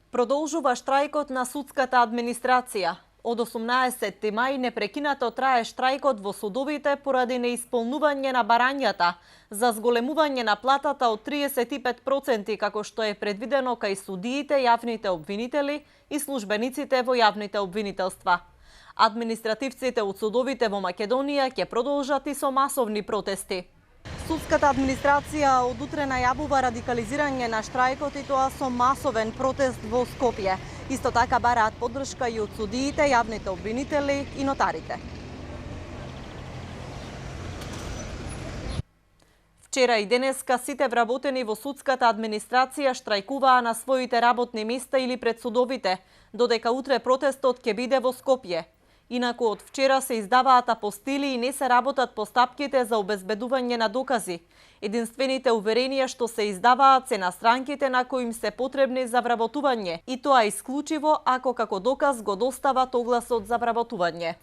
Продолжува штрајкот на судската администрација. Од 18 мај непрекинато трае штрајкот во судовите поради неисполнување на барањата за зголемување на платата од 35% како што е предвидено кај судиите, јавните обвинители и службениците во јавните обвинителства. Административците од судовите во Македонија ќе продолжат и со масовни протести. Судската администрација од утре најавува радикализирање на штрајкот и тоа со масовен протест во Скопје. Исто така бараат поддршка и од судиите, јавните обвинители и нотарите. Вчера и денеска сите вработени во судската администрација штрајкуваа на своите работни места или пред судовите, додека утре протестот ќе биде во Скопје. Инаку од вчера се издаваат апостили и не се работат постапките за обезбедување на докази. Единствените уверенија што се издаваат се на странките на кои им се потребни за вработување, и тоа исклучиво ако како доказ го достават огласот за вработување.